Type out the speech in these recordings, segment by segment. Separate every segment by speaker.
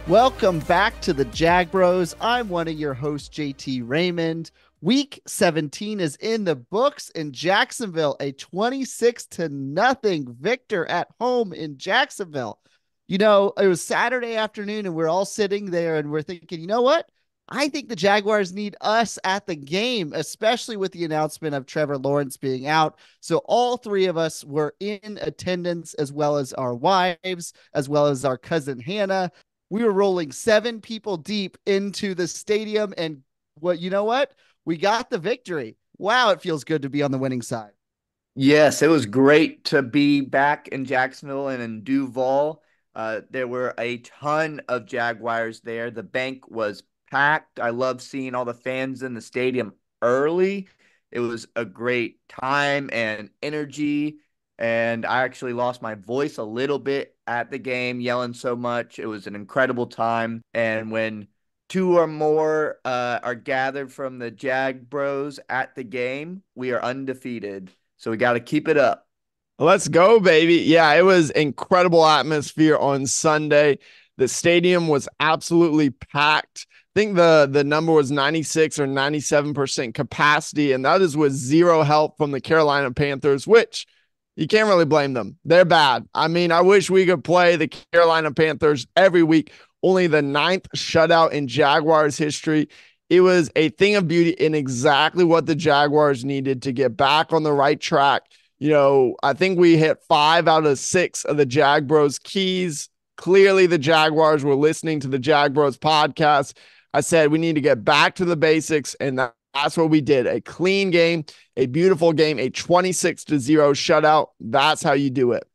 Speaker 1: Welcome back to the Jag Bros. I'm one of your hosts, JT Raymond. Week 17 is in the books in Jacksonville, a 26-0 victor at home in Jacksonville. You know, it was Saturday afternoon and we're all sitting there and we're thinking, you know what? I think the Jaguars need us at the game, especially with the announcement of Trevor Lawrence being out. So all three of us were in attendance, as well as our wives, as well as our cousin Hannah. We were rolling 7 people deep into the stadium. And you know what? We got the victory. Wow, it feels good to be on the winning side.
Speaker 2: Yes, it was great to be back in Jacksonville and in Duval. There were a ton of Jaguars there. The bank was packed. I love seeing all the fans in the stadium early. It was a great time and energy. And I actually lost my voice a little bit at the game, yelling so much. It was an incredible time. And when two or more are gathered from the Jag Bros at the game, we are undefeated. So we got to keep it up.
Speaker 3: Let's go, baby. Yeah, it was incredible atmosphere on Sunday. The stadium was absolutely packed. I think the number was 96 or 97% capacity, and that is with zero help from the Carolina Panthers, which you can't really blame them. They're bad. I mean, I wish we could play the Carolina Panthers every week. Only the 9th shutout in Jaguars history. It was a thing of beauty in exactly what the Jaguars needed to get back on the right track. You know, I think we hit 5 out of 6 of the Jag Bros keys. Clearly, the Jaguars were listening to the Jag Bros podcast. I said we need to get back to the basics, and that's what we did. A clean game, a beautiful game, a 26-0 shutout. That's how you do it.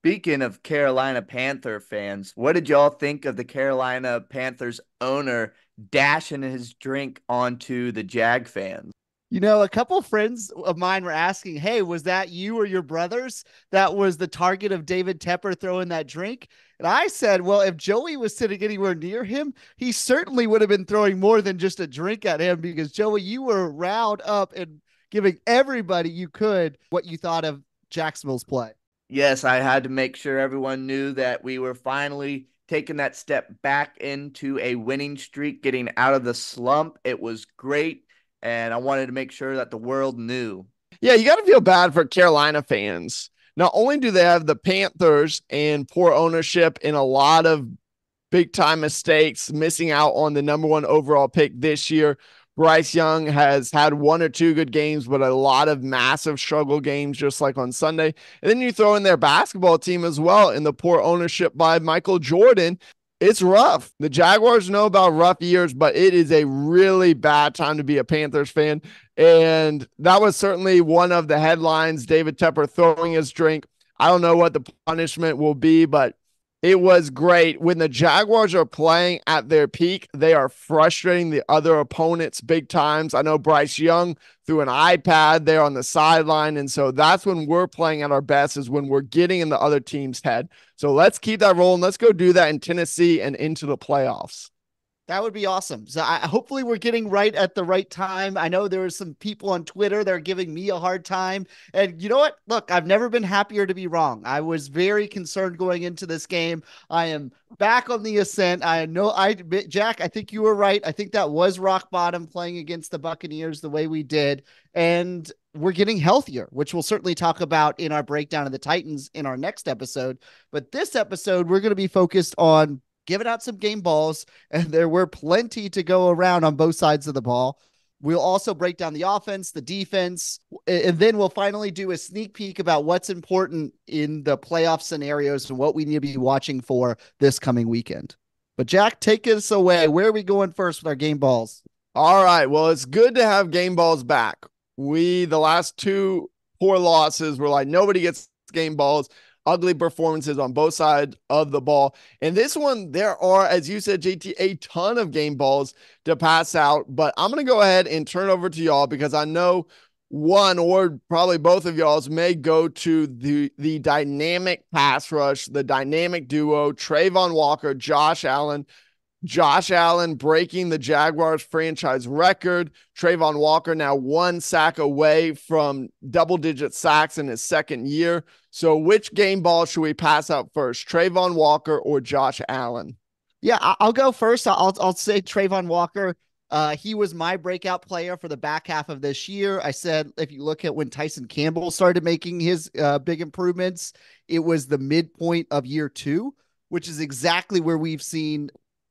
Speaker 2: Speaking of Carolina Panther fans, what did y'all think of the Carolina Panthers owner dashing his drink onto the Jag fans?
Speaker 1: You know, a couple of friends of mine were asking, hey, was that you or your brothers that was the target of David Tepper throwing that drink? And I said, well, if Joey was sitting anywhere near him, he certainly would have been throwing more than just a drink at him, because, Joey, you were riled up and giving everybody you could what you thought of Jacksonville's play.
Speaker 2: Yes, I had to make sure everyone knew that we were finally taking that step back into a winning streak, getting out of the slump. It was great. And I wanted to make sure that the world knew.
Speaker 3: Yeah, you got to feel bad for Carolina fans. Not only do they have the Panthers and poor ownership and a lot of big-time mistakes, missing out on the number 1 overall pick this year. Bryce Young has had 1 or 2 good games, but a lot of massive struggle games, just like on Sunday. And then you throw in their basketball team as well, in the poor ownership by Michael Jordan. It's rough. The Jaguars know about rough years, but it is a really bad time to be a Panthers fan. And that was certainly one of the headlines, David Tepper throwing his drink. I don't know what the punishment will be, but it was great. When the Jaguars are playing at their peak, they are frustrating the other opponents big times. I know Bryce Young threw an iPad there on the sideline, and so that's when we're playing at our best, is when we're getting in the other team's head. So let's keep that rolling. Let's go do that in Tennessee and into the playoffs.
Speaker 1: That would be awesome. So hopefully we're getting right at the right time. I know there are some people on Twitter that are giving me a hard time. And you know what? Look, I've never been happier to be wrong. I was very concerned going into this game. I am back on the ascent. Jack, I think you were right. I think that was rock bottom, playing against the Buccaneers the way we did. And we're getting healthier, which we'll certainly talk about in our breakdown of the Titans in our next episode. But this episode, we're going to be focused on giving out some game balls, and there were plenty to go around on both sides of the ball. We'll also break down the offense, the defense, and then we'll finally do a sneak peek about what's important in the playoff scenarios and what we need to be watching for this coming weekend. But Jack, take us away. Where are we going first with our game balls?
Speaker 3: All right. Well, it's good to have game balls back. The last 2 poor losses were like, nobody gets game balls. Ugly performances on both sides of the ball. And this one, there are, as you said, JT, a ton of game balls to pass out. But I'm going to go ahead and turn over to y'all, because I know one or probably both of y'all's may go to the dynamic pass rush, the dynamic duo, Trayvon Walker, Josh Allen. Josh Allen breaking the Jaguars franchise record. Trayvon Walker now 1 sack away from double-digit sacks in his second year. So which game ball should we pass out first, Trayvon Walker or Josh Allen?
Speaker 1: Yeah, I'll go first. I'll say Trayvon Walker. He was my breakout player for the back half of this year. I said if you look at when Tyson Campbell started making his big improvements, it was the midpoint of year two, which is exactly where we've seen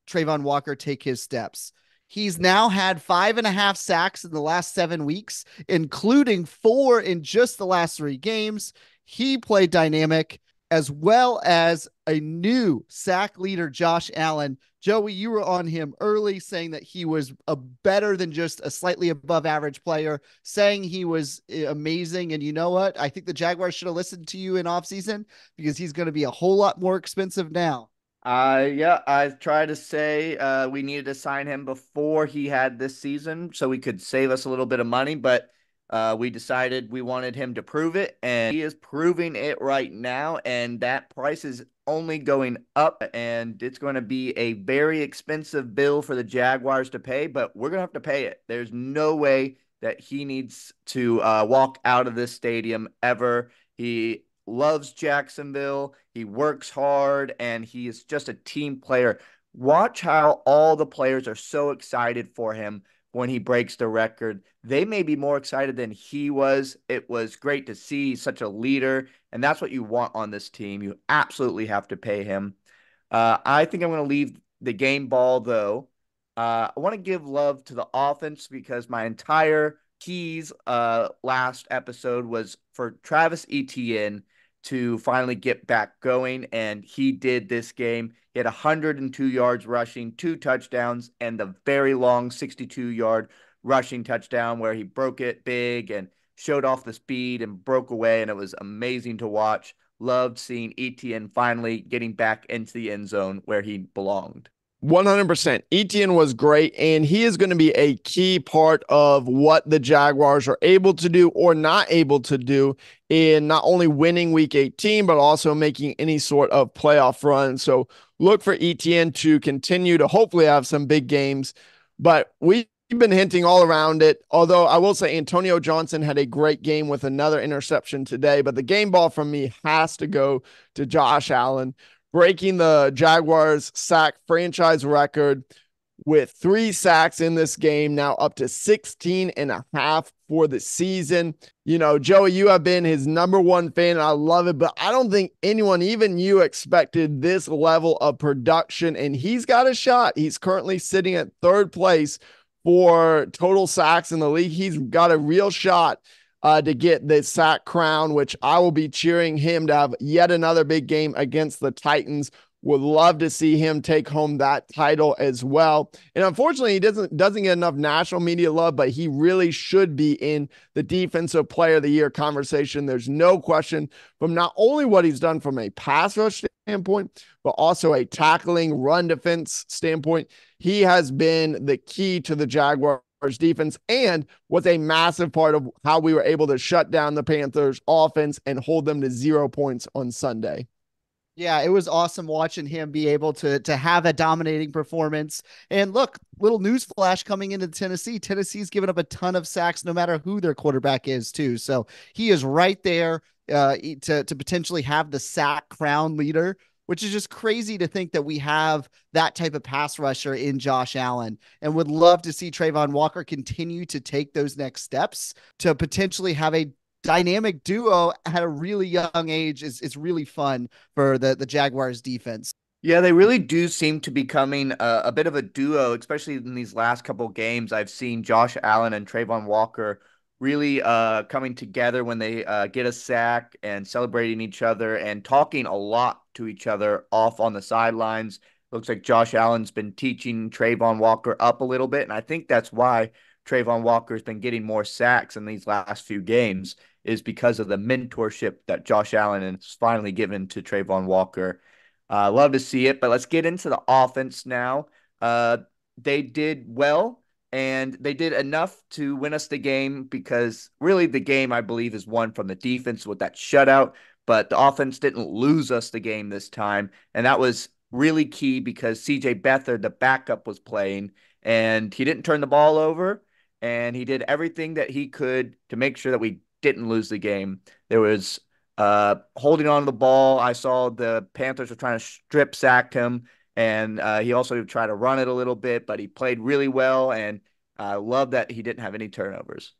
Speaker 1: Trayvon Walker take his steps. He's now had 5.5 sacks in the last 7 weeks, including 4 in just the last 3 games. He played dynamic, as well as a new sack leader, Josh Allen. Joey, you were on him early saying that he was a better than just a slightly above average player, saying he was amazing. And you know what? I think the Jaguars should have listened to you in offseason because he's going to be a whole lot more expensive now.
Speaker 2: Yeah, I tried to say we needed to sign him before he had this season so we could save us a little bit of money, but we decided we wanted him to prove it, and he is proving it right now, and that price is only going up, and it's going to be a very expensive bill for the Jaguars to pay, but we're going to have to pay it. There's no way that he needs to walk out of this stadium ever. He loves Jacksonville. He works hard, and he is just a team player. Watch how all the players are so excited for him when he breaks the record. They may be more excited than he was. It was great to see such a leader, and that's what you want on this team. You absolutely have to pay him. I think I'm going to leave the game ball, though. I want to give love to the offense because my entire keys last episode was for Travis Etienne to finally get back going, and he did this game. He had 102 yards rushing, 2 touchdowns, and the very long 62-yard rushing touchdown where he broke it big and showed off the speed and broke away, and it was amazing to watch. Loved seeing Etienne finally getting back into the end zone where he belonged.
Speaker 3: 100%. Etienne was great, and he is going to be a key part of what the Jaguars are able to do or not able to do in not only winning week 18, but also making any sort of playoff run. So look for Etienne to continue to hopefully have some big games, but we've been hinting all around it. Although I will say Antonio Johnson had a great game with another interception today, but the game ball from me has to go to Josh Allen, breaking the Jaguars sack franchise record with 3 sacks in this game, now up to 16 and a half for the season. You know, Joey, you have been his number one fan, and I love it, but I don't think anyone, even you, expected this level of production, and he's got a shot. He's currently sitting at 3rd place for total sacks in the league. He's got a real shot to get the sack crown, which I will be cheering him to have yet another big game against the Titans. Would love to see him take home that title as well. And unfortunately, he doesn't get enough national media love, but he really should be in the Defensive Player of the Year conversation. There's no question from not only what he's done from a pass rush standpoint, but also a tackling run defense standpoint. He has been the key to the Jaguars defense and was a massive part of how we were able to shut down the Panthers offense and hold them to 0 points on Sunday.
Speaker 1: Yeah, it was awesome watching him be able to have a dominating performance. And look, little news flash coming into Tennessee. Tennessee's given up a ton of sacks, no matter who their quarterback is, too. So he is right there to potentially have the sack crown leader, which is just crazy to think that we have that type of pass rusher in Josh Allen, and would love to see Trayvon Walker continue to take those next steps to potentially have a dynamic duo at a really young age. Is really fun for the Jaguars defense.
Speaker 2: Yeah, they really do seem to be becoming a bit of a duo, especially in these last couple games. I've seen Josh Allen and Trayvon Walker really coming together when they get a sack and celebrating each other and talking a lot to each other off on the sidelines. Looks like Josh Allen's been teaching Trayvon Walker up a little bit, and I think that's why Trayvon Walker's been getting more sacks in these last few games, is because of the mentorship that Josh Allen has finally given to Trayvon Walker. Love to see it, but let's get into the offense now. They did well, and they did enough to win us the game because really the game, I believe, is won from the defense with that shutout, but the offense didn't lose us the game this time, and that was really key because C.J. Beathard, the backup, was playing, and he didn't turn the ball over, and he did everything that he could to make sure that we didn't lose the game. There was holding on to the ball. I saw the Panthers were trying to strip sack him, And he also tried to run it a little bit, but he played really well. And I love that he didn't have any turnovers.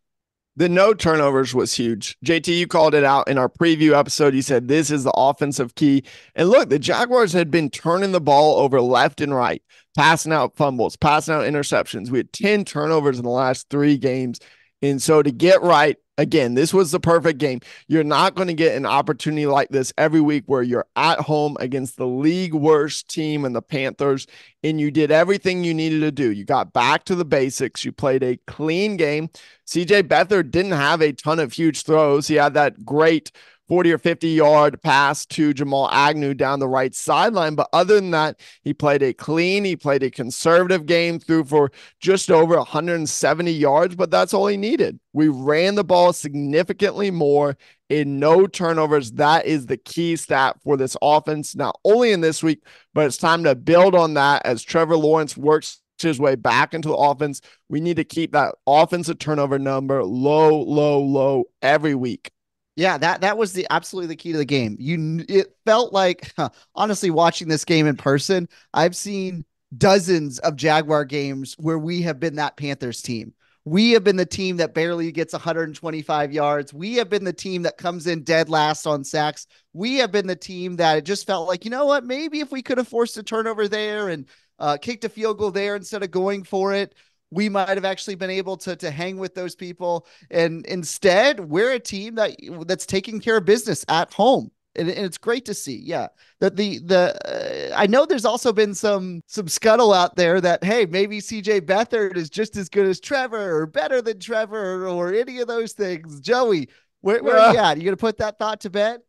Speaker 3: The no turnovers was huge. JT, you called it out in our preview episode. You said this is the offensive key. And look, the Jaguars had been turning the ball over left and right, passing out fumbles, passing out interceptions. We had 10 turnovers in the last 3 games. And so to get right, again, this was the perfect game. You're not going to get an opportunity like this every week where you're at home against the league worst team and the Panthers, and you did everything you needed to do. You got back to the basics. You played a clean game. CJ Beathard didn't have a ton of huge throws. He had that great 40 or 50 yard pass to Jamal Agnew down the right sideline. But other than that, he played a conservative game, threw for just over 170 yards, but that's all he needed. We ran the ball significantly more in no turnovers. That is the key stat for this offense, not only in this week, but it's time to build on that as Trevor Lawrence works his way back into the offense. We need to keep that offensive turnover number low every week.
Speaker 1: Yeah, that was absolutely the key to the game. It felt like, honestly, watching this game in person, I've seen dozens of Jaguar games where we have been that Panthers team. We have been the team that barely gets 125 yards. We have been the team that comes in dead last on sacks. We have been the team that it just felt like, you know what, maybe if we could have forced a turnover there and kicked a field goal there instead of going for it, we might have actually been able to hang with those people. And instead, we're a team that's taking care of business at home. And it's great to see. Yeah. That I know there's also been some scuttle out there that, hey, maybe CJ Beathard is just as good as Trevor or better than Trevor or any of those things. Joey, where are you at? You going to put that thought to bed?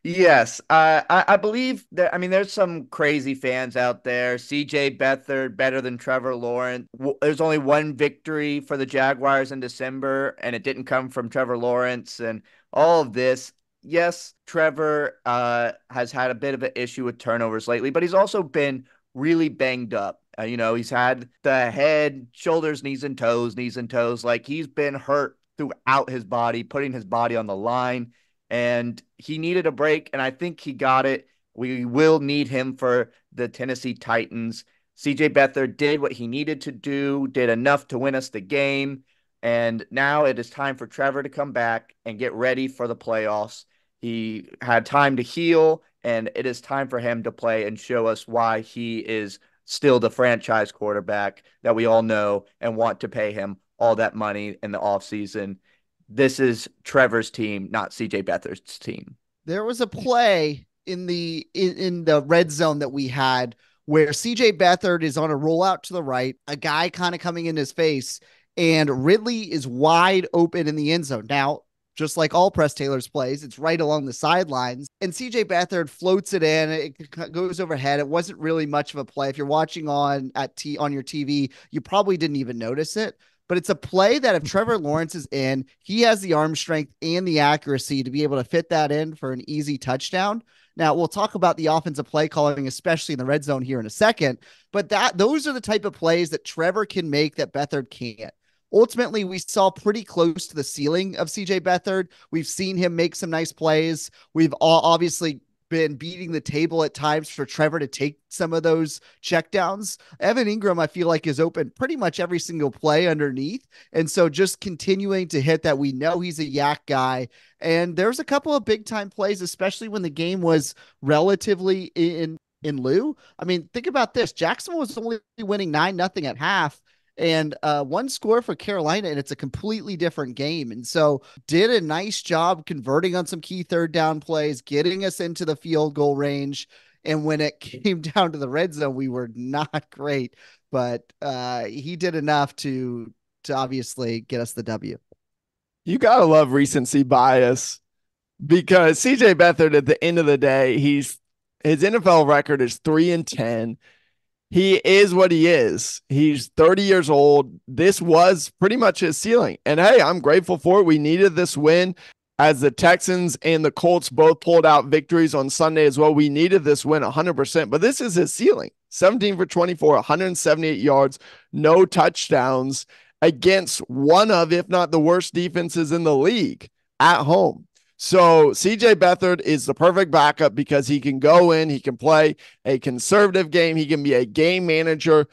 Speaker 2: Yes, I believe that. I mean, there's some crazy fans out there. CJ Beathard better than Trevor Lawrence. There's only one victory for the Jaguars in December, and it didn't come from Trevor Lawrence and all of this. Yes, Trevor has had a bit of an issue with turnovers lately, but he's also been really banged up. He's had the head, shoulders, knees and toes. Like, he's been hurt throughout his body, putting his body on the line. And he needed a break, and I think he got it. We will need him for the Tennessee Titans. CJ Beathard did what he needed to do, did enough to win us the game, and now it is time for Trevor to come back and get ready for the playoffs. He had time to heal, and it is time for him to play and show us why he is still the franchise quarterback that we all know and want to pay him all that money in the offseason. This is Trevor's team, not CJ Beathard's team.
Speaker 1: There was a play in the red zone that we had where CJ Beathard is on a rollout to the right, a guy kind of coming in his face, and Ridley is wide open in the end zone. Now, just like all Press Taylor's plays, it's right along the sidelines, and CJ Beathard floats it in. It goes overhead. It wasn't really much of a play. If you're watching on your TV, you probably didn't even notice it. But it's a play that if Trevor Lawrence is in, he has the arm strength and the accuracy to be able to fit that in for an easy touchdown. Now, we'll talk about the offensive play calling, especially in the red zone here in a second, but those are the type of plays that Trevor can make that Beathard can't. Ultimately, we saw pretty close to the ceiling of CJ Beathard. We've seen him make some nice plays. We've obviously been beating the table at times for Trevor to take some of those checkdowns. Evan Ingram, I feel like, is open pretty much every single play underneath. And so just continuing to hit that, we know he's a yak guy. And there's a couple of big time plays, especially when the game was relatively in lieu. I mean, think about this. Jacksonville was only winning 9-0 at half. And one score for Carolina, and it's a completely different game. And so did a nice job converting on some key third down plays, getting us into the field goal range. And when it came down to the red zone, we were not great, but he did enough to obviously get us the W.
Speaker 3: You got to love recency bias because CJ Beathard, at the end of the day, his NFL record is 3-10. He is what he is. He's 30 years old. This was pretty much his ceiling. And hey, I'm grateful for it. We needed this win as the Texans and the Colts both pulled out victories on Sunday as well. We needed this win 100%, but this is his ceiling. 17 for 24, 178 yards, no touchdowns against one of, if not the worst defenses in the league at home. So CJ Beathard is the perfect backup because he can go in, he can play a conservative game, he can be a game manager.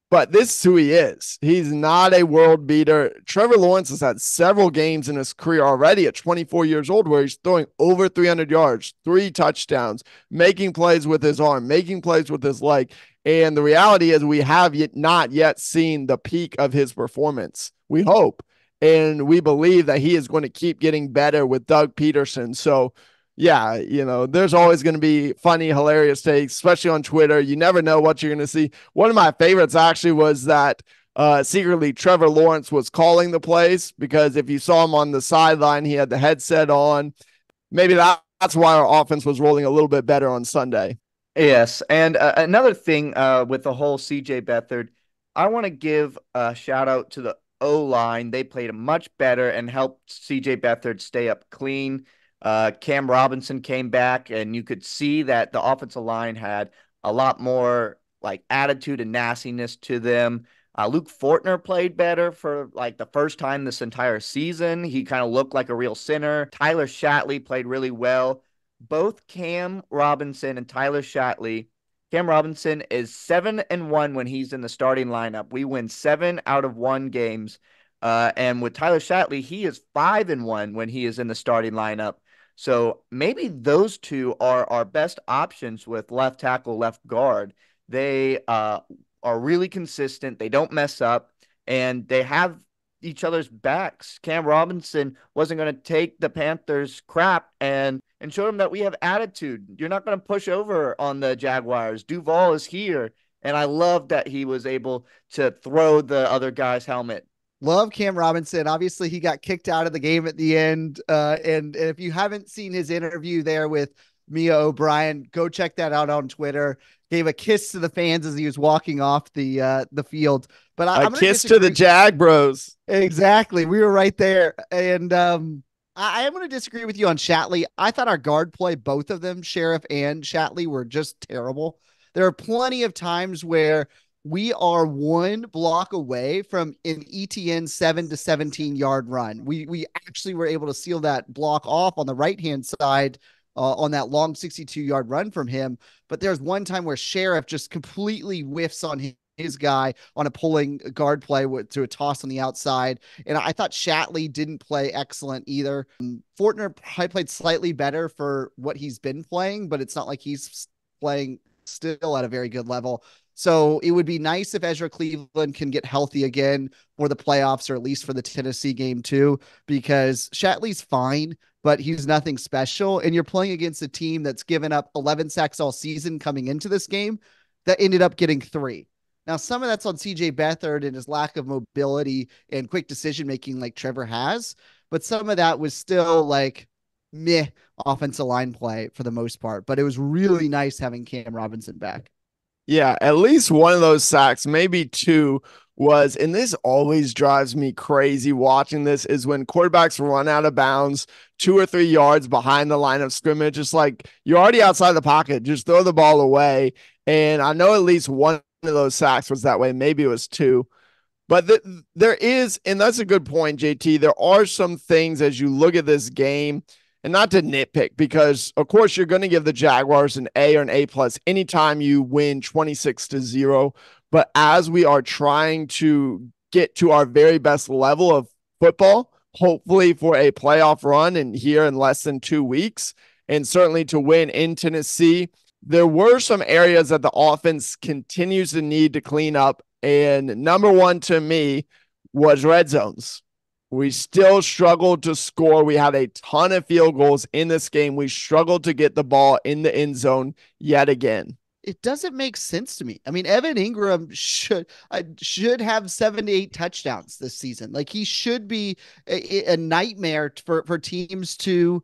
Speaker 3: But this is who he is. He's not a world beater. Trevor Lawrence has had several games in his career already at 24 years old where he's throwing over 300 yards, 3 touchdowns, making plays with his arm, making plays with his leg. And the reality is we have not yet seen the peak of his performance. We hope. And we believe that he is going to keep getting better with Doug Peterson. So, yeah, there's always going to be funny, hilarious takes, especially on Twitter. You never know what you're going to see. One of my favorites actually was that secretly Trevor Lawrence was calling the plays, because if you saw him on the sideline, he had the headset on. Maybe that's why our offense was rolling a little bit better on Sunday.
Speaker 2: Yes, and another thing with the whole CJ Beathard, I want to give a shout out to the O-line. They played much better and helped CJ Beathard stay up clean. Cam Robinson came back, and you could see that the offensive line had a lot more like attitude and nastiness to them. Luke Fortner played better for like the first time this entire season. He kind of looked like a real center. Tyler Shatley played really well. Both Cam Robinson and Tyler Shatley. Cam Robinson is 7-1 when he's in the starting lineup. We win 7 out of 1 games. And with Tyler Shatley, he is 5-1 when he is in the starting lineup. So maybe those two are our best options with left tackle, left guard. They are really consistent. They don't mess up, and they have each other's backs. Cam Robinson wasn't going to take the Panthers crap and show them that we have attitude. You're not going to push over on the Jaguars. Duval is here, and I love that he was able to throw the other guy's helmet.
Speaker 1: Love Cam Robinson. Obviously, he got kicked out of the game at the end. And if you haven't seen his interview there with Mia O'Brien, go check that out on Twitter. Gave a kiss to the fans as he was walking off the field. But I'm
Speaker 3: a kiss to the Jag Bros.
Speaker 1: Exactly. We were right there. And I am going to disagree with you on Shatley. I thought our guard play, both of them, Sheriff and Shatley, were just terrible. There are plenty of times where we are one block away from an ETN 7 to 17 yard run. We actually were able to seal that block off on the right-hand side on that long 62-yard run from him. But there's one time where Sheriff just completely whiffs on his guy on a pulling guard play to a toss on the outside. And I thought Shatley didn't play excellent either. Fortner probably played slightly better for what he's been playing, but it's not like he's playing still at a very good level. So it would be nice if Ezra Cleveland can get healthy again for the playoffs, or at least for the Tennessee game too, because Shatley's fine, but he's nothing special. And you're playing against a team that's given up 11 sacks all season coming into this game that ended up getting 3. Now, some of that's on CJ Beathard and his lack of mobility and quick decision-making like Trevor has, but some of that was still like meh offensive line play for the most part. But it was really nice having Cam Robinson back.
Speaker 3: Yeah, at least one of those sacks, maybe 2, was, and this always drives me crazy watching this, is when quarterbacks run out of bounds 2 or 3 yards behind the line of scrimmage. It's like you're already outside the pocket. Just throw the ball away. And I know at least one of those sacks was that way. Maybe it was 2. But there is, and that's a good point, JT, there are some things as you look at this game, and not to nitpick, because of course you're going to give the Jaguars an A or an A+ anytime you win 26-0. But as we are trying to get to our very best level of football, hopefully for a playoff run and here in less than 2 weeks, and certainly to win in Tennessee, there were some areas that the offense continues to need to clean up. And number one to me was red zones. We still struggled to score. We had a ton of field goals in this game. We struggled to get the ball in the end zone yet again.
Speaker 1: It doesn't make sense to me. I mean, Evan Ingram should have 7 to 8 touchdowns this season. Like, he should be a nightmare for teams to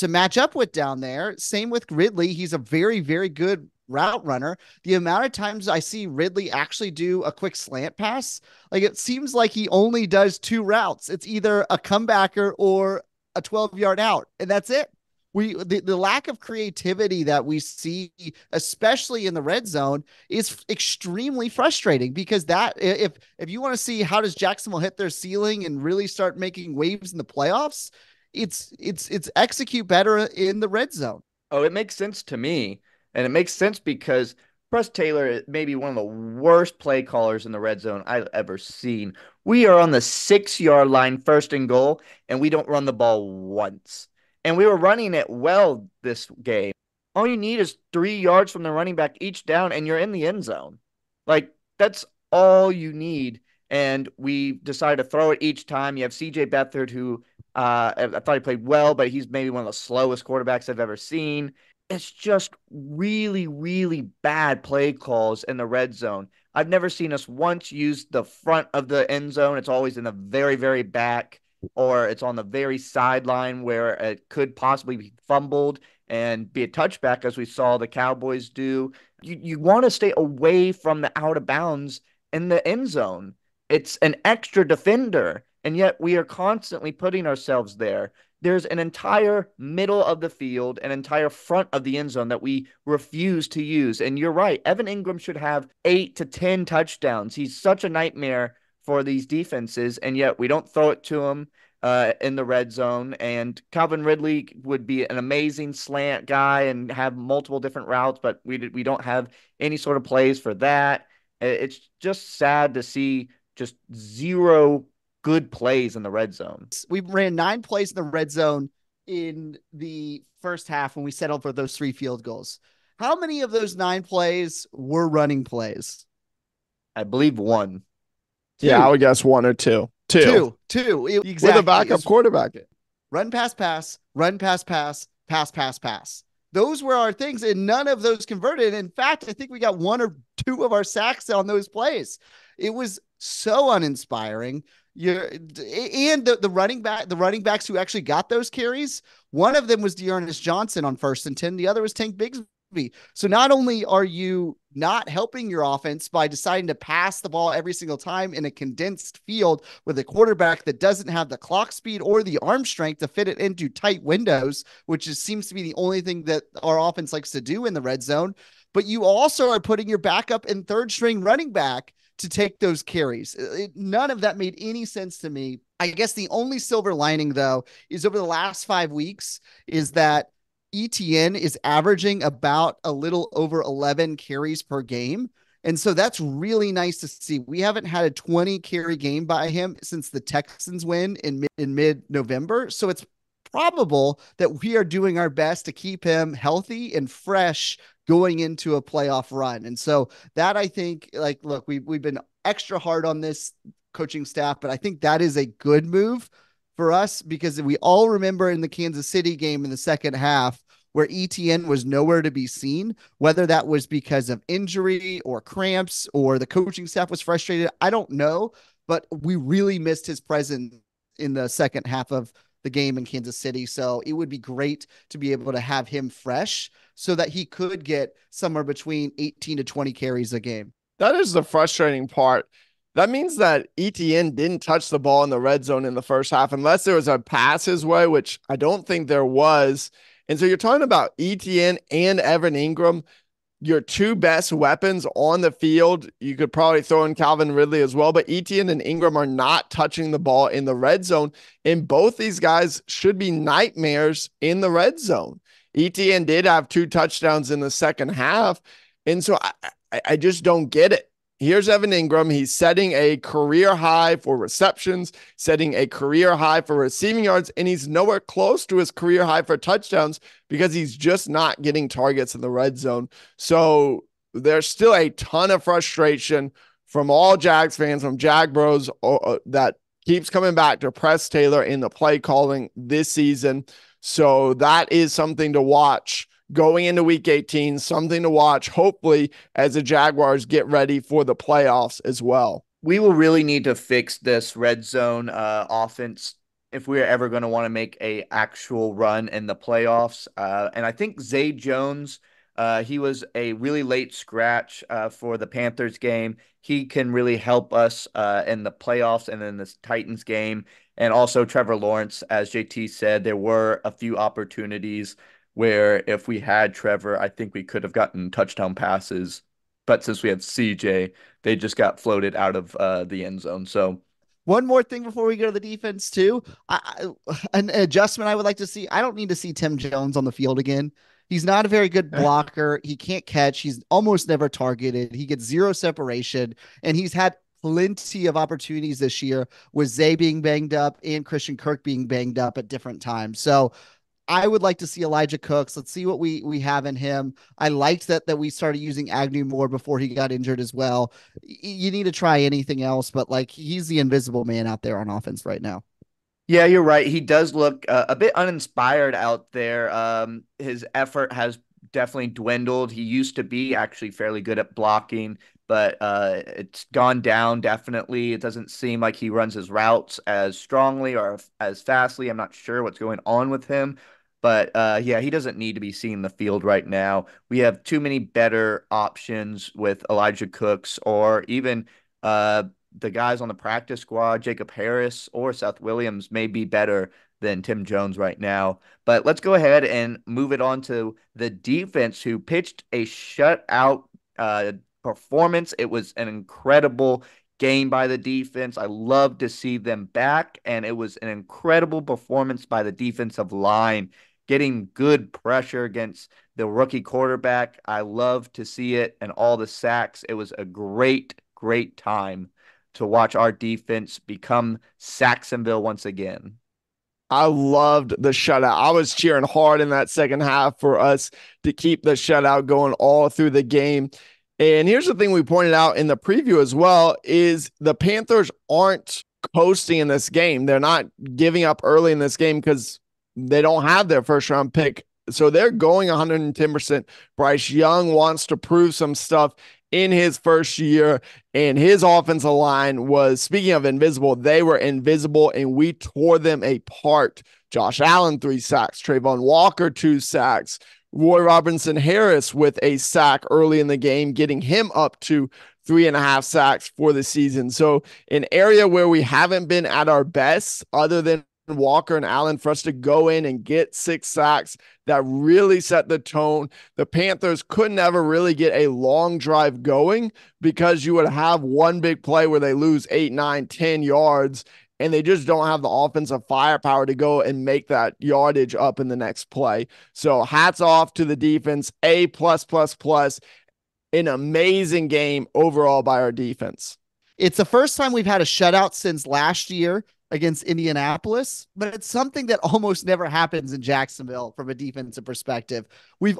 Speaker 1: match up with down there. Same with Ridley. He's a very, very good route runner. The amount of times I see Ridley actually do a quick slant pass, like, it seems like he only does 2 routes. It's either a comebacker or a 12-yard out, and that's it. The lack of creativity that we see, especially in the red zone, is extremely frustrating, because that if you want to see how does Jacksonville hit their ceiling and really start making waves in the playoffs, it's execute better in the red zone.
Speaker 2: Oh, it makes sense to me. And it makes sense because Press Taylor may be one of the worst play callers in the red zone I've ever seen. We are on the 6-yard line, first and goal, and we don't run the ball once. And we were running it well this game. All you need is 3 yards from the running back each down, and you're in the end zone. Like, that's all you need. And we decided to throw it each time. You have CJ Beathard, who I thought he played well, but he's maybe one of the slowest quarterbacks I've ever seen. It's just really, really bad play calls in the red zone. I've never seen us once use the front of the end zone. It's always in the very, very back, or it's on the very sideline where it could possibly be fumbled and be a touchback, as we saw the Cowboys do. You want to stay away from the out of bounds in the end zone. It's an extra defender, and yet we are constantly putting ourselves there. There's an entire middle of the field, an entire front of the end zone that we refuse to use. And you're right, Evan Ingram should have 8 to 10 touchdowns. He's such a nightmare for these defenses, and yet we don't throw it to him in the red zone. And Calvin Ridley would be an amazing slant guy and have multiple different routes, but we don't have any sort of plays for that. It's just sad to see just zero good plays in the red zone.
Speaker 1: We ran 9 plays in the red zone in the first half when we settled for those 3 field goals. How many of those 9 plays were running plays?
Speaker 2: I believe 1.
Speaker 3: 2. Yeah, I would guess 1 or 2. 2.
Speaker 1: Exactly.
Speaker 3: With a backup quarterback.
Speaker 1: Run, pass, pass, run, pass, pass, pass, pass, pass. Those were our things, and none of those converted. In fact, I think we got 1 or 2 of our sacks on those plays. It was so uninspiring. The running backs who actually got those carries, one of them was Dearness Johnson on 1st and 10. The other was Tank Bigsby. So not only are you not helping your offense by deciding to pass the ball every single time in a condensed field with a quarterback that doesn't have the clock speed or the arm strength to fit it into tight windows, which seems to be the only thing that our offense likes to do in the red zone, but you also are putting your backup and third string running back to take those carries. None of that made any sense to me. I guess the only silver lining, though, is over the last 5 weeks is that ETN is averaging about a little over 11 carries per game. And so that's really nice to see. We haven't had a 20 carry game by him since the Texans win in mid-November. So it's probable that we are doing our best to keep him healthy and fresh going into a playoff run. And so that, I think, like, look, we've been extra hard on this coaching staff, but I think that is a good move for us, because we all remember in the Kansas City game in the second half where ETN was nowhere to be seen, whether that was because of injury or cramps or the coaching staff was frustrated. I don't know, but we really missed his presence in the second half of the game in Kansas City. So it would be great to be able to have him fresh so that he could get somewhere between 18 to 20 carries a game.
Speaker 3: That is the frustrating part. That means that ETN didn't touch the ball in the red zone in the first half, unless there was a pass his way, which I don't think there was. And so you're talking about ETN and Evan Ingram, your 2 best weapons on the field. You could probably throw in Calvin Ridley as well, but ETN and Ingram are not touching the ball in the red zone. And both these guys should be nightmares in the red zone. ETN did have 2 touchdowns in the second half. And so I just don't get it. Here's Evan Ingram. He's setting a career high for receptions, setting a career high for receiving yards, and he's nowhere close to his career high for touchdowns because he's just not getting targets in the red zone. So there's still a ton of frustration from all Jags fans, from Jag Bros, that keeps coming back to Press Taylor in the play calling this season. So that is something to watch going into week 18, something to watch, hopefully, as the Jaguars get ready for the playoffs as well.
Speaker 2: We will really need to fix this red zone offense if we're ever going to want to make a actual run in the playoffs. And I think Zay Jones, he was a really late scratch for the Panthers game. He can really help us in the playoffs and in this Titans game. And also Trevor Lawrence, as JT said, there were a few opportunities where if we had Trevor, I think we could have gotten touchdown passes. But since we have CJ, they just got floated out of the end zone. So
Speaker 1: One more thing before we go to the defense too. An adjustment I would like to see. I don't need to see Tim Jones on the field again. He's not a very good blocker. He can't catch. He's almost never targeted. He gets zero separation, and he's had plenty of opportunities this year with Zay being banged up and Christian Kirk being banged up at different times. So I would like to see Elijah Cooks. Let's see what we have in him. I liked that we started using Agnew more before he got injured as well. You need to try anything else, but like he's the invisible man out there on offense right now.
Speaker 2: Yeah, you're right. He does look a bit uninspired out there. His effort has definitely dwindled. He used to be actually fairly good at blocking, but it's gone down definitely. It doesn't seem like he runs his routes as strongly or as fastly. I'm not sure what's going on with him. But yeah, he doesn't need to be seeing the field right now. We have too many better options with Elijah Cooks or even the guys on the practice squad, Jacob Harris or Seth Williams, may be better than Tim Jones right now. But let's go ahead and move it on to the defense, who pitched a shutout performance. It was an incredible game by the defense. I love to see them back, and it was an incredible performance by the defensive line, getting good pressure against the rookie quarterback. I love to see it, and all the sacks. It was a great time to watch our defense become Saxonville once again.
Speaker 3: I loved the shutout. I was cheering hard in that second half for us to keep the shutout going all through the game. And here's the thing we pointed out in the preview as well is the Panthers aren't coasting in this game. They're not giving up early in this game because they don't have their first round pick. So they're going 110%. Bryce Young wants to prove some stuff in his first year, and his offensive line was, speaking of invisible, they were invisible, and we tore them apart. Josh Allen, 3 sacks. Trayvon Walker, 2 sacks. Roy Robinson Harris with a sack early in the game, getting him up to 3.5 sacks for the season. So an area where we haven't been at our best, other than Walker and Allen, for us to go in and get 6 sacks, that really set the tone. The Panthers could never really get a long drive going because you would have one big play where they lose 8, 9, 10 yards, and they just don't have the offensive firepower to go and make that yardage up in the next play. So hats off to the defense, A+++. An amazing game overall by our defense.
Speaker 1: It's the first time we've had a shutout since last year against Indianapolis, but it's something that almost never happens in Jacksonville from a defensive perspective. We've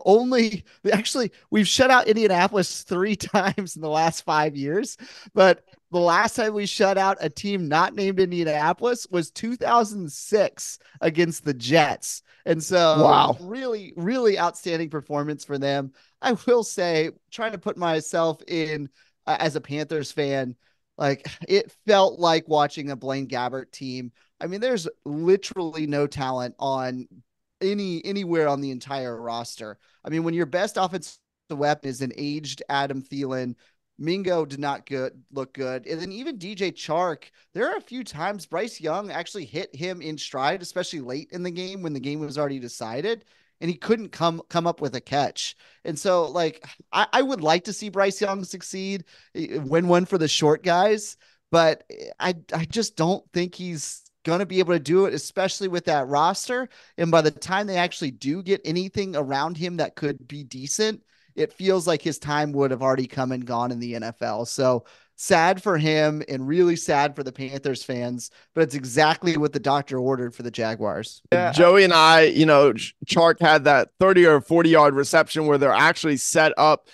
Speaker 1: shut out Indianapolis 3 times in the last 5 years, but the last time we shut out a team not named Indianapolis was 2006 against the Jets. And so
Speaker 3: wow,
Speaker 1: really outstanding performance for them. I will say, trying to put myself in as a Panthers fan, like it felt like watching a Blaine Gabbert team. I mean, there's literally no talent on anywhere on the entire roster. I mean, when your best offensive weapon is an aged Adam Thielen, Mingo did not look good. And then even DJ Chark, there are a few times Bryce Young actually hit him in stride, especially late in the game when the game was already decided, and he couldn't come up with a catch. And so, like, I would like to see Bryce Young succeed, win one for the short guys, but I just don't think he's going to be able to do it, especially with that roster. And by the time they actually do get anything around him that could be decent, it feels like his time would have already come and gone in the NFL. So sad for him and really sad for the Panthers fans, but it's exactly what the doctor ordered for the Jaguars.
Speaker 3: Yeah. Joey and I, Chark had that 30 or 40-yard reception where they're actually set up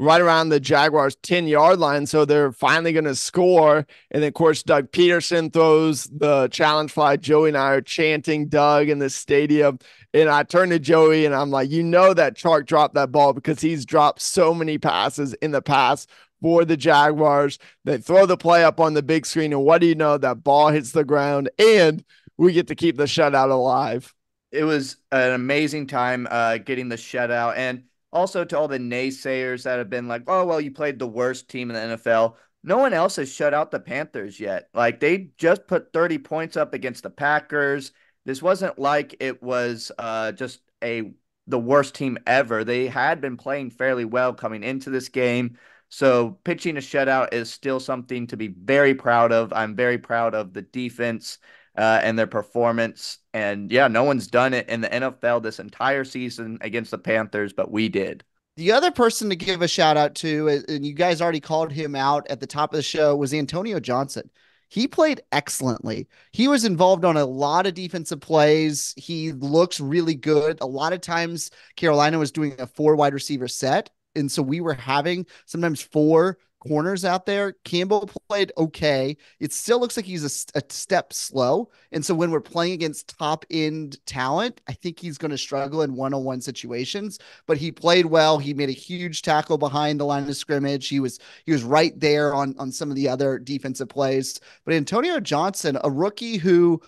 Speaker 3: right around the Jaguars 10-yard line. So they're finally going to score. And then, of course, Doug Peterson throws the challenge fly. Joey and I are chanting Doug in the stadium. And I turn to Joey and I'm like, that Chark dropped that ball because he's dropped so many passes in the past for the Jaguars. They throw the play up on the big screen. And what do you know? That ball hits the ground and we get to keep the shutout alive.
Speaker 2: It was an amazing time getting the shutout. And also to all the naysayers that have been like, oh, well, you played the worst team in the NFL. No one else has shut out the Panthers yet. Like, they just put 30 points up against the Packers. This wasn't like it was the worst team ever. They had been playing fairly well coming into this game. So pitching a shutout is still something to be very proud of. I'm very proud of the defense and their performance. And yeah, no one's done it in the NFL this entire season against the Panthers, but we did.
Speaker 1: The other person to give a shout out to, and you guys already called him out at the top of the show, was Antonio Johnson. He played excellently. He was involved on a lot of defensive plays. He looks really good. A lot of times, Carolina was doing a 4 wide receiver set. And so we were having sometimes 4 corners out there. Campbell played okay. It still looks like he's a step slow. And so when we're playing against top end talent, I think he's going to struggle in one-on-one situations, but he played well. He made a huge tackle behind the line of scrimmage. He was right there on some of the other defensive plays. But Antonio Johnson, a rookie who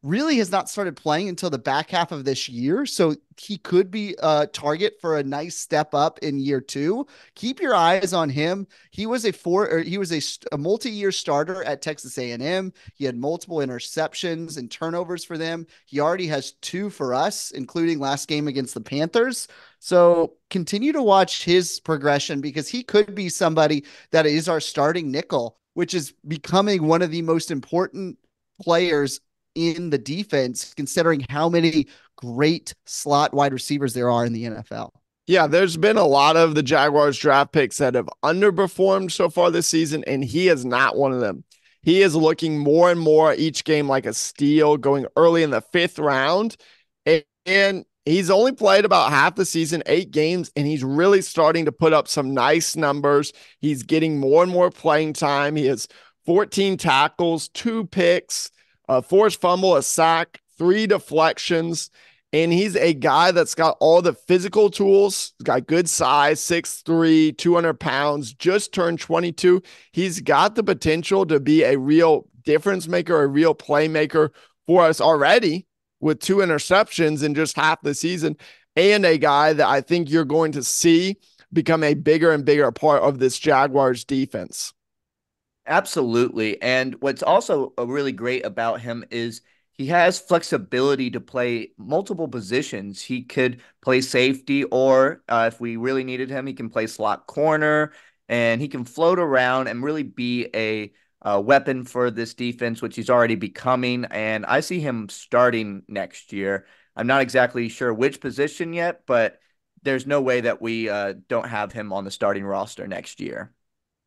Speaker 1: really has not started playing until the back half of this year. So he could be a target for a nice step up in year 2. Keep your eyes on him. He was a multi-year starter at Texas A&M. He had multiple interceptions and turnovers for them. He already has 2 for us, including last game against the Panthers. So continue to watch his progression, because he could be somebody that is our starting nickel, which is becoming one of the most important players in the defense, considering how many great slot wide receivers there are in the NFL.
Speaker 3: Yeah, there's been a lot of the Jaguars draft picks that have underperformed so far this season, and he is not one of them. He is looking more and more each game like a steal, going early in the 5th round. And he's only played about half the season, 8 games, and he's really starting to put up some nice numbers. He's getting more and more playing time. He has 14 tackles, 2 picks, a forced fumble, a sack, 3 deflections. And he's a guy that's got all the physical tools. He's got good size, 6'3", 200 pounds, just turned 22. He's got the potential to be a real difference maker, a real playmaker for us already, with 2 interceptions in just half the season, and a guy that I think you're going to see become a bigger and bigger part of this Jaguars defense.
Speaker 2: Absolutely. And what's also really great about him is he has flexibility to play multiple positions. He could play safety, or if we really needed him, he can play slot corner, and he can float around and really be a weapon for this defense, which he's already becoming. And I see him starting next year. I'm not exactly sure which position yet, but there's no way that we don't have him on the starting roster next year.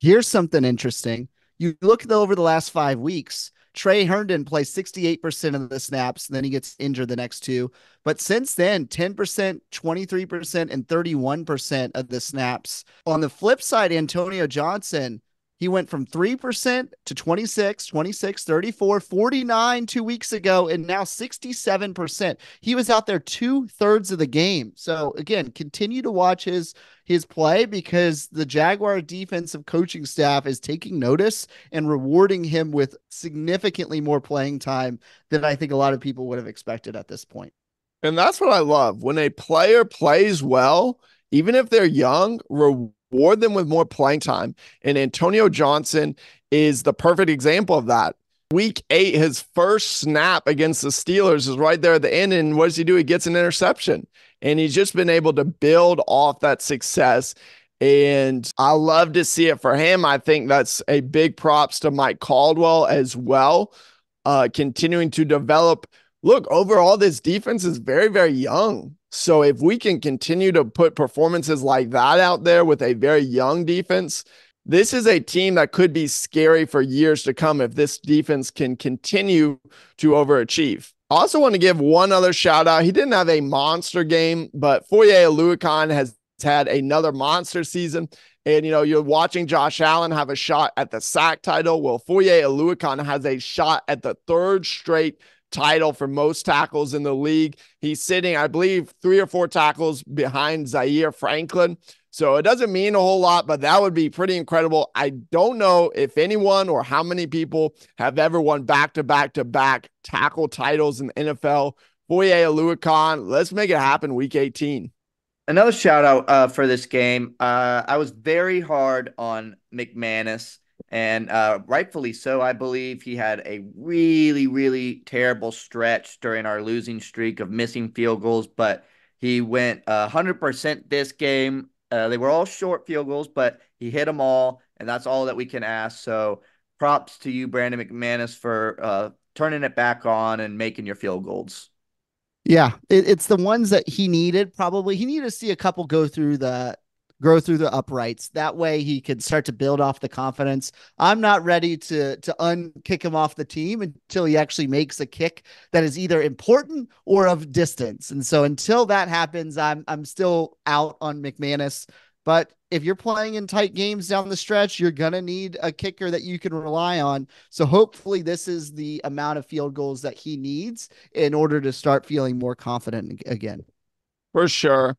Speaker 1: Here's something interesting. You look over the last 5 weeks, Trey Herndon plays 68% of the snaps, and then he gets injured the next 2. But since then, 10%, 23%, and 31% of the snaps. On the flip side, Antonio Johnson, he went from 3% to 26, 26, 34, 49 2 weeks ago, and now 67%. He was out there 2/3 of the game. So again, continue to watch his play, because the Jaguar defensive coaching staff is taking notice and rewarding him with significantly more playing time than I think a lot of people would have expected at this point.
Speaker 3: And that's what I love. When a player plays well, even if they're young, reward them with more playing time. And Antonio Johnson is the perfect example of that. Week 8, his first snap against the Steelers is right there at the end. And what does he do? He gets an interception. And he's just been able to build off that success. And I love to see it for him. I think that's a big props to Mike Caldwell as well, continuing to develop. Look, overall, this defense is very, very young. So if we can continue to put performances like that out there with a very young defense, this is a team that could be scary for years to come if this defense can continue to overachieve. I also want to give one other shout out. He didn't have a monster game, but Foye Oluokun has had another monster season. And, you're watching Josh Allen have a shot at the sack title. Well, Foye Oluokun has a shot at the 3rd straight title for most tackles in the league. He's sitting, I believe, 3 or 4 tackles behind Zaire Franklin. So it doesn't mean a whole lot, but that would be pretty incredible. I don't know if anyone or how many people have ever won back-to-back-to-back tackle titles in the NFL. Foye Oluokun, let's make it happen week 18.
Speaker 2: Another shout out for this game. I was very hard on McManus, and rightfully so. I believe he had a really, really terrible stretch during our losing streak of missing field goals, but he went 100% this game. They were all short field goals, but he hit them all, and that's all that we can ask. So props to you, Brandon McManus, for turning it back on and making your field goals.
Speaker 1: Yeah, it's the ones that he needed. Probably he needed to see a couple go through the uprights. That way he could start to build off the confidence. I'm not ready to unkick him off the team until he actually makes a kick that is either important or of distance. And so until that happens, I'm still out on McManus. But if you're playing in tight games down the stretch, you're going to need a kicker that you can rely on. So hopefully this is the amount of field goals that he needs in order to start feeling more confident again.
Speaker 3: For sure.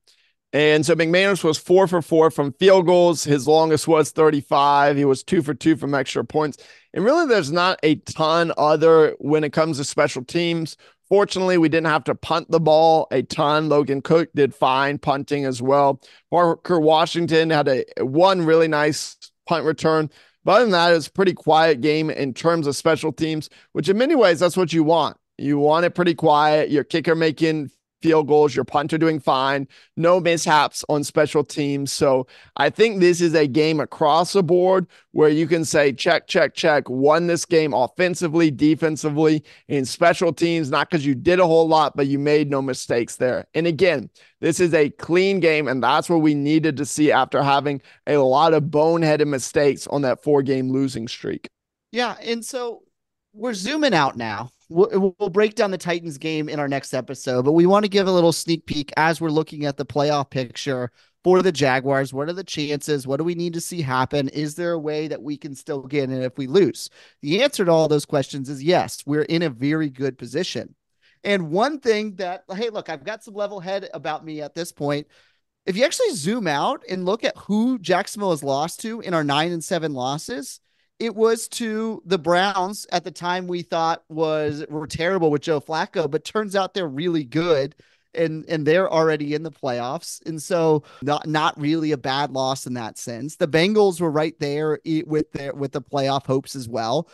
Speaker 3: And so McManus was 4 for 4 from field goals. His longest was 35. He was 2 for 2 from extra points. And really, there's not a ton other when it comes to special teams. Fortunately, we didn't have to punt the ball a ton. Logan Cook did fine punting as well. Parker Washington had one really nice punt return. But other than that, it was a pretty quiet game in terms of special teams, which in many ways, that's what you want. You want it pretty quiet. Your kicker making field goals, your punter doing fine, no mishaps on special teams. So I think this is a game across the board where you can say, check, check, check, won this game offensively, defensively, in special teams, not because you did a whole lot, but you made no mistakes there. And again, this is a clean game, and that's what we needed to see after having a lot of boneheaded mistakes on that 4-game losing streak.
Speaker 1: Yeah, and so we're zooming out now. We'll break down the Titans game in our next episode, but we want to give a little sneak peek as we're looking at the playoff picture for the Jaguars. What are the chances? What do we need to see happen? Is there a way that we can still get in if we lose? The answer to all those questions is yes, we're in a very good position. And one thing that, hey, look, I've got some level head about me at this point. If you actually zoom out and look at who Jacksonville has lost to in our 9-7 losses, it was to the Browns at the time we thought were terrible with Joe Flacco, but turns out they're really good and they're already in the playoffs. And so not really a bad loss in that sense. The Bengals were right there with the playoff hopes as well.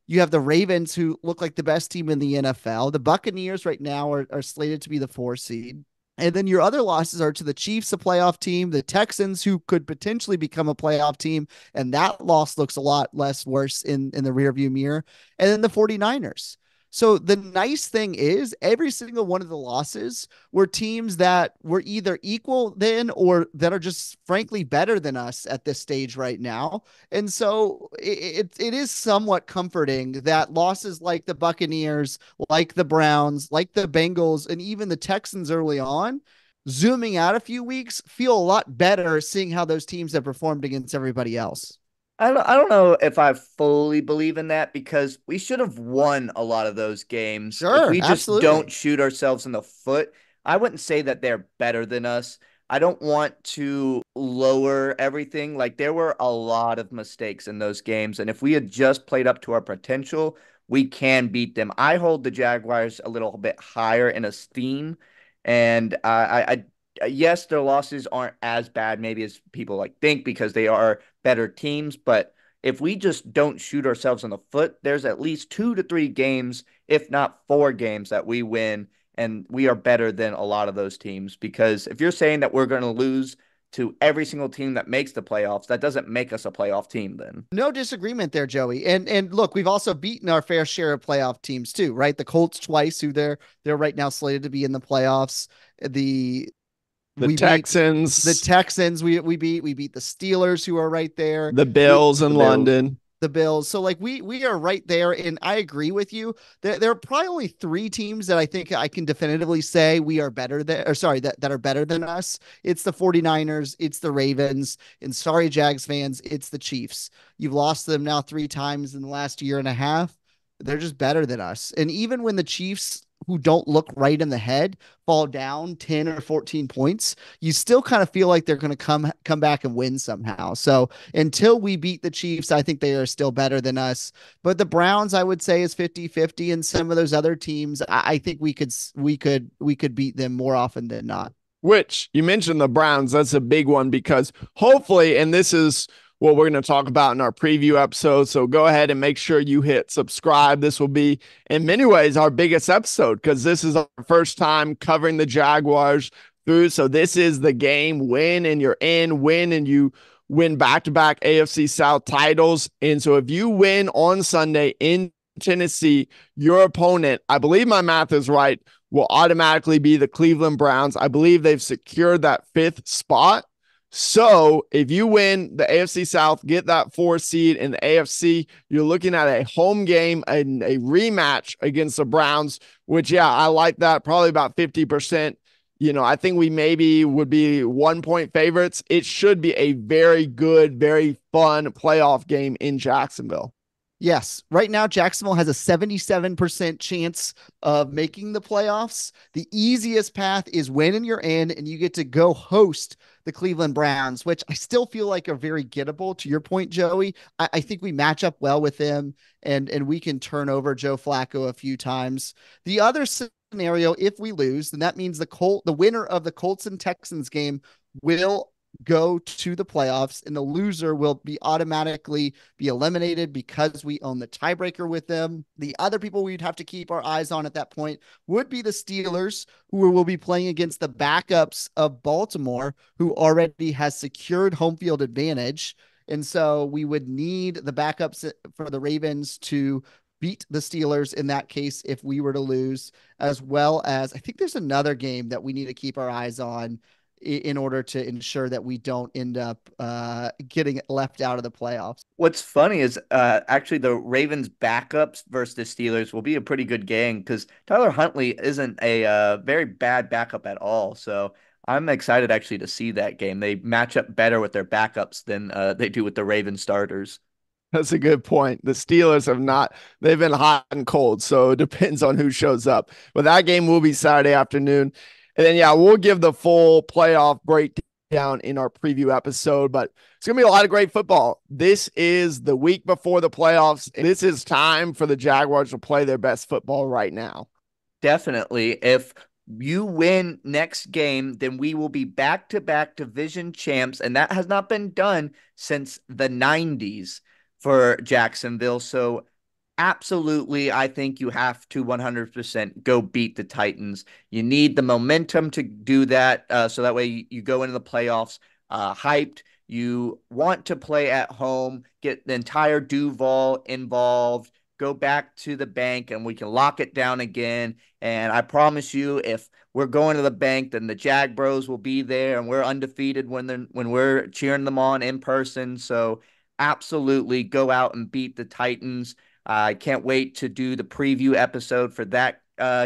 Speaker 1: You have the Ravens, who look like the best team in the NFL. The Buccaneers right now are slated to be the 4 seed. And then your other losses are to the Chiefs, a playoff team, the Texans, who could potentially become a playoff team. And that loss looks a lot less worse in the rearview mirror. And then the 49ers. So the nice thing is every single one of the losses were teams that were either equal then or that are just frankly better than us at this stage right now. And so it is somewhat comforting that losses like the Buccaneers, like the Browns, like the Bengals, and even the Texans early on, zooming out a few weeks, feel a lot better seeing how those teams have performed against everybody else.
Speaker 2: I don't know if I fully believe in that because we should have won a lot of those games. If
Speaker 1: Sure,
Speaker 2: we just
Speaker 1: absolutely.
Speaker 2: don't shoot ourselves in the foot, I wouldn't say that they're better than us. I don't want to lower everything. Like there were a lot of mistakes in those games, and if we had just played up to our potential, we can beat them. I hold the Jaguars a little bit higher in esteem, and yes, their losses aren't as bad maybe as people like think because they are better teams. But if we just don't shoot ourselves in the foot, there's at least 2 to 3 games, if not 4 games, that we win. And we are better than a lot of those teams because if you're saying that we're going to lose to every single team that makes the playoffs, that doesn't make us a playoff team then.
Speaker 1: No disagreement there, Joey. And look, we've also beaten our fair share of playoff teams too, right? The Colts twice, who they're right now slated to be in the playoffs.
Speaker 3: The Texans,
Speaker 1: we beat the Steelers, who are right there.
Speaker 3: The Bills in London.
Speaker 1: The Bills. So like we are right there. And I agree with you. There are probably only 3 teams that I think I can definitively say we are better than, or sorry, that are better than us. It's the 49ers, it's the Ravens, and sorry, Jags fans, it's the Chiefs. You've lost them now 3 times in the last year and a half. They're just better than us. And even when the Chiefs, who don't look right in the head, fall down 10 or 14 points, you still kind of feel like they're going to come back and win somehow. So until we beat the Chiefs, I think they are still better than us. But the Browns, I would say, is 50-50, and some of those other teams, I think we could beat them more often than not.
Speaker 3: Which you mentioned the Browns, that's a big one because hopefully, and this is what we're going to talk about in our preview episode. So go ahead and make sure you hit subscribe. This will be, in many ways, our biggest episode because this is our first time covering the Jaguars, through. So this is the game, win and you're in, win and you win back-to-back AFC South titles. And so if you win on Sunday in Tennessee, your opponent, I believe my math is right, will automatically be the Cleveland Browns. I believe they've secured that 5th spot. So if you win the AFC South, get that 4 seed in the AFC, you're looking at a home game and a rematch against the Browns, which, yeah, I like that. Probably about 50%. I think we maybe would be 1-point favorites. It should be a very good, very fun playoff game in Jacksonville.
Speaker 1: Yes. Right now, Jacksonville has a 77% chance of making the playoffs. The easiest path is win and you're in, and you get to go host the Cleveland Browns, which I still feel like are very gettable. To your point, Joey, I think we match up well with them, and we can turn over Joe Flacco a few times. The other scenario, if we lose, then that means the winner of the Colts and Texans game will go to the playoffs, and the loser will be automatically be eliminated because we own the tiebreaker with them. The other people we'd have to keep our eyes on at that point would be the Steelers, who will be playing against the backups of Baltimore, who already has secured home field advantage. And so we would need the backups for the Ravens to beat the Steelers in that case if we were to lose, as well as I think there's another game that we need to keep our eyes on in order to ensure that we don't end up getting left out of the playoffs.
Speaker 2: What's funny is actually the Ravens backups versus the Steelers will be a pretty good game because Tyler Huntley isn't a very bad backup at all. So I'm excited actually to see that game. They match up better with their backups than they do with the Ravens starters.
Speaker 3: That's a good point. The Steelers they've been hot and cold, so it depends on who shows up. But that game will be Saturday afternoon. And then, yeah, we'll give the full playoff breakdown in our preview episode, but it's going to be a lot of great football. This is the week before the playoffs. This is time for the Jaguars to play their best football right now.
Speaker 2: Definitely. If you win next game, then we will be back-to-back division champs, and that has not been done since the 90s for Jacksonville. So absolutely, I think you have to 100% go beat the Titans. You need the momentum to do that, so that way you go into the playoffs hyped. You want to play at home, get the entire Duval involved, go back to the bank, and we can lock it down again. And I promise you, if we're going to the bank, then the Jag Bros will be there, and we're undefeated when we're cheering them on in person. So absolutely go out and beat the Titans. I can't wait to do the preview episode for that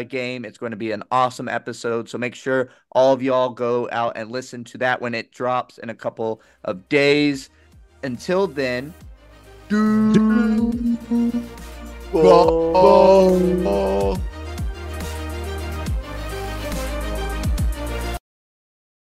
Speaker 2: game. It's going to be an awesome episode. So make sure all of y'all go out and listen to that when it drops in a couple of days. Until then,
Speaker 3: Ball.